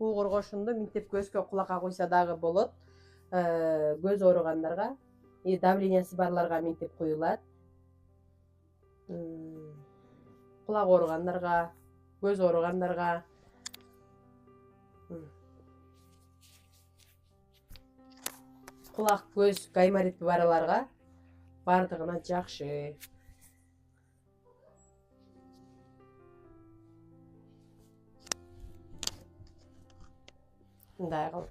Угур кошунду минтип көзгө кулакка куйса дагы болот. Көз ооругандарга, давлениясы барларга минтип куюлат. Кулак ооругандарга, көз ооругандарга, кулак көз гайморити барларга бардыгына жакшы. Мындай кылып.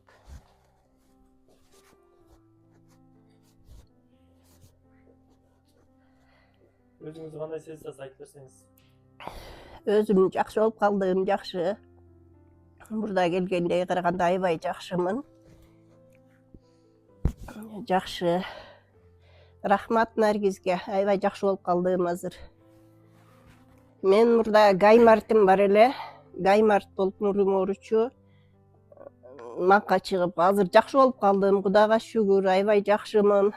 Өзүңүз кандай сезесиз, айтып берсеңиз. Өзүм жакшы болуп калдым, жакшы. Мурда келгендей караганда аябай жакшымын. Жакшы. Рахмат Наргизге, аябай жакшы болуп калдым азыр. Мен мурда гайморитим бар эле. Гайморит болуп мурдум ооручу. Макка чыгып, азыр жакшы болуп калдым. Кудайга шүгүр, аябай жакшымын.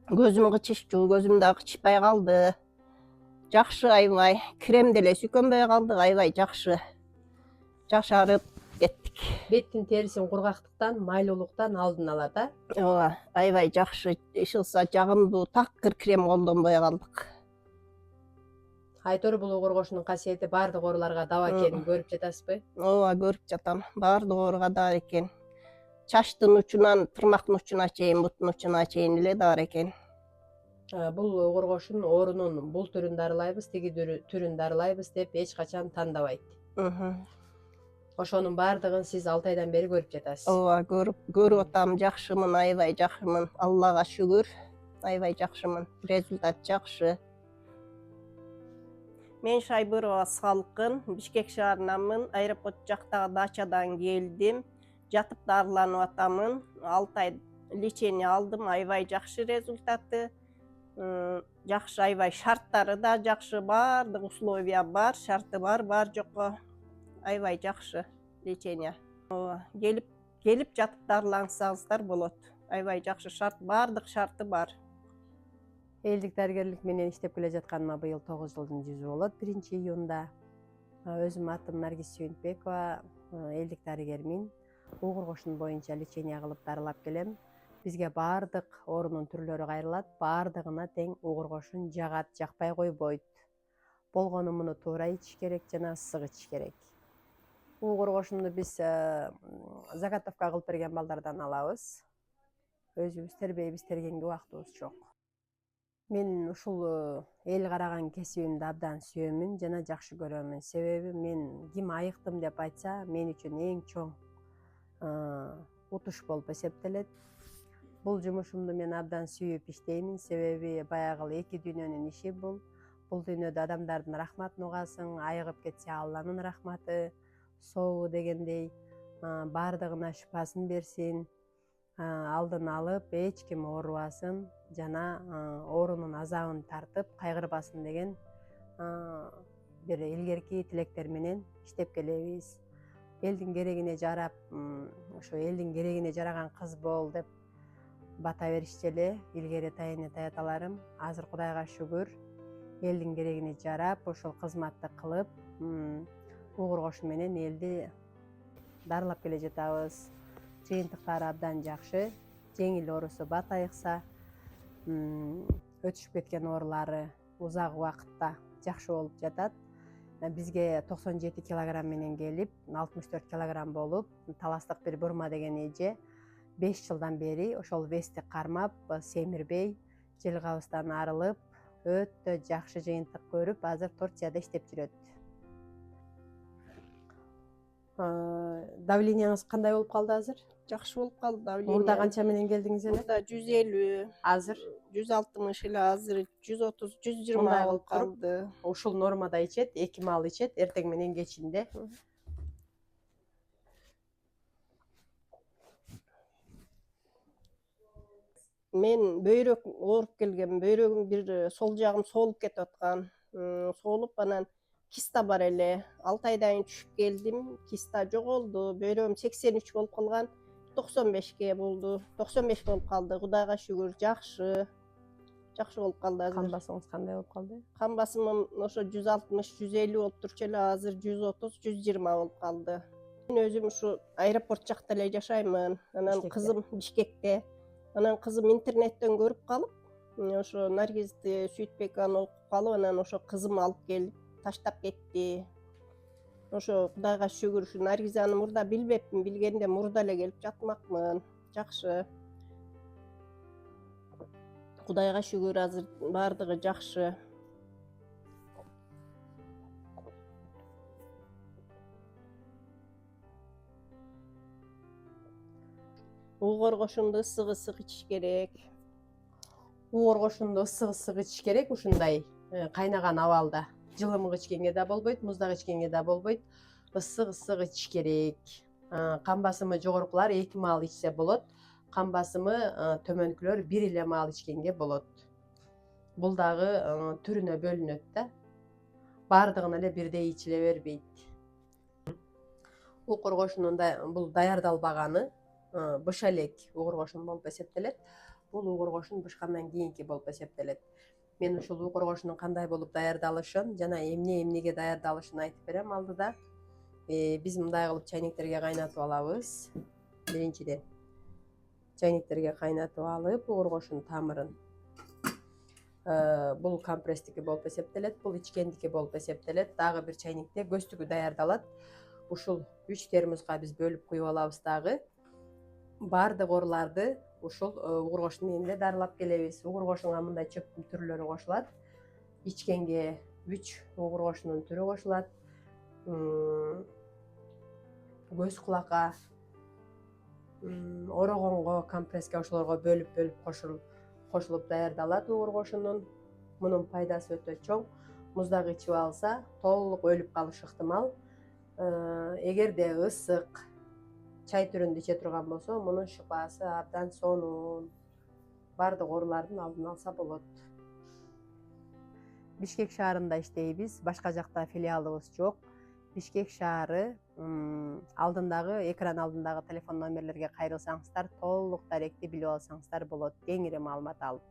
Көзүм кычышчу, көзүм да кычпай калды. Жакшы аябай. Крем деле сүйкөнбөй калдык, аябай жакшы. Жакшарып кеттик. Беттин терисин кургактыктан, майлуулуктан алдын алат, Ооба, аябай жакшы. Иш кылса жагымдуу, такыр крем колдонбой калдык. Айтор бул угур кошунун касиети бардык ооруларга дава экенин көрүп жатасызбы? Ооба, көрүп жатам. Бардык ооруга даар экен. Чачтын учунан тырмактын учуна чейин, буттун учуна чейин эле даар экен. Бул угур кошун оорунун бул түрүн дарылайбыз, тиги түрүн дарылайбыз деп эч качан тандабайт. Ошонун бардыгын сиз 6 айдан бери көрүп жатасыз. Ооба, көрүп атам, жакшымын, аябай жакшымын. Аллага шүгүр, аябай жакшымын. Результат жакшы. Мен Шайбурова Салкын, Бишкек шаарынанмын. Аэропорт жактагы дачадан келдим. Жатып дарыланып атамын. 6 ай лечение алдым, аябай жакшы результаты. Жакшы, аябай шарттары да жакшы, бардык условия бар, шарты бар жокко. Аябай жакшы лечение. Келип жатып дарылансаңыздар болот. Аябай жакшы шарт, бардык шарты бар. Элдик дарыгерлик менен иштеп келе жатканыма быйыл 9 жылдын жүзү болот, 1-июнда. Өзүм атым Наргиз Сүйүнтбекова, элдик дарыгермин. Угур кошун боюнча лечение кылып дарылап келем. Бизге бардык оорунун түрлөрү кайрылат, бардыгына тең угур кошун жагат, жакпай койбойт. Болгону муну туура ичиш керек жана ысык ичиш керек. Угур кошунду биз заготовка кылып берген балдардан алабыз. Өзүбүз тербейбиз, тергенге убактыбыз жок. Мен ушул эл караган кесибимди абдан сүйөмүн жана жакшы көрөмүн. Себеби мен ким айыктым деп айтса, мен үчүн эң чоң утуш болуп эсептелет. Бул жумушумду мен абдан сүйүп иштеймин, себеби баягы эки дүйнөнүн иши бул. Бул дүйнөдө адамдардын рахматын угасың, айыгып кетсе Алланын рахматы, сообу дегендей бардыгына шыпасын берсин, алдын алып, эч ким оорубасын жана оорунун азабын тартып кайгырбасын деген бир илгерки тилектер менен иштеп келебиз. Элдин керегине жарап, ошо элдин керегине жараган кыз бол деп бата беришчи эле илгери таяталарым. Азыр Кудайга шүгүр, элдин керегине жарап, ошол кызматты кылып, угур кошун менен элди дарылап келе жатабыз. Жыйынтыктары абдан жакшы. Жеңил оорусу бат айыкса, өтүшүп кеткен оорулары узак убакытта жакшы болуп жатат. Бизге 97 килограмм менен келип, 64 килограмм болуп, Таластык бир Бурма деген эже 5 жылдан бери ошол вести кармап, семирбей, жылгабыздан арылып, өтө жакшы жыйынтык көрүп, азыр Турцияда иштеп жүрөт. Давленияңыз кандай болуп калды азыр? Жакшы болуп калды давление. Мурда канча менен келдиңиз эле? Мурда 150, азыр 160 эле, азыр 130, 120 болуп калды. Ушул нормада ичет, 2 маал ичет, эртең менен кечинде. Мен бөйрөк ооруп келгем, бөйрөгүм бир сол жагым соолуп кетип аткан. Соолуп анан киста бар эле. 6 айдан түшүп келдим, киста жоголду. Бөйрөгүм 83 болуп калган, 95ке болду. 95 болуп калды. Кудайга шүгүр, жакшы. Жакшы болуп калды азыр. Кан басыңыз кандай болуп калды? Кан басымым ошо 160, 150 болуп турчу эле, азыр 130, 120 болуп калды. Мен өзүм ушу аэропорт жакта эле жашаймын. Анан Бишкекте. кызым Бишкекте. Анан кызым интернеттен көрүп калып, ошо Наргизди Сүйтбекованы окуп калып, анан ошо кызым алып келип таштап кетти. Ошо Кудайга шүгүр, ушу Наргизаны мурда билбеппин, билгенде мурда эле келип жатмакмын. Жакшы. Кудайга шүгүр, азыр баардыгы жакшы. Уу коргошунду ысык ичиш керек. Уу коргошунду ысык ичиш керек, ушундай кайнаган абалда. Жылымык ичкенге да болбойт, муздак ичкенге да болбойт. Ысык ичиш керек. Кан басымы жогорукулар 2 маал ичсе болот. Кан басымы төмөнкүлөр 1 эле маал ичкенге болот. Бул дагы түрүнө бөлүнөт да. Баардыгын эле бирдей ичиле бербейт. Уу коргошунун бул даярдалбаганы быш элек уу коргошун болуп эсептелет. Бул уу коргошун бышкандан кийинки болуп эсептелет. Мен ушул уу коргошунун кандай болуп даярдалышын жана эмнеге даярдалышын айтып берем алдыда. Биз мындай кылып чайниктерге кайнатып алабыз. Биринчиден чайниктерге кайнатып алып, уу коргошунун тамырын. Бул компресстики болуп эсептелет, бул ичкендики болуп эсептелет. Дагы бир чайникте көздүгү даярдалат. Ушул 3 термоска биз бөлүп куюп алабыз дагы. Баардык ооруларды ушул уу коргошун менен эле дарылап келебиз. Уу коргошунга мындай чөптүн түрлөрү кошулат. Ичкенге 3 уу коргошунун түрү кошулат. Көз кулакка, орогонго, компресске ошолорго бөлүп кошулуп даярдалат уу коргошунун. Мунун пайдасы өтө чоң. Муздак ичип алса, толук өлүп калышы ыктымал. Эгерде ысык чай түрүндө иче турган болсо, мунун шыпасы абдан сонун. Баардык оорулардын алдын алса болот. Бишкек шаарында иштейбиз, башка жакта филиалыбыз жок. Бишкек шаары алдындагы экран алдындагы телефон номерлерге кайрылсаңыздар, толук даректи билип алсаңыздар болот. Кеңири маалымат алып.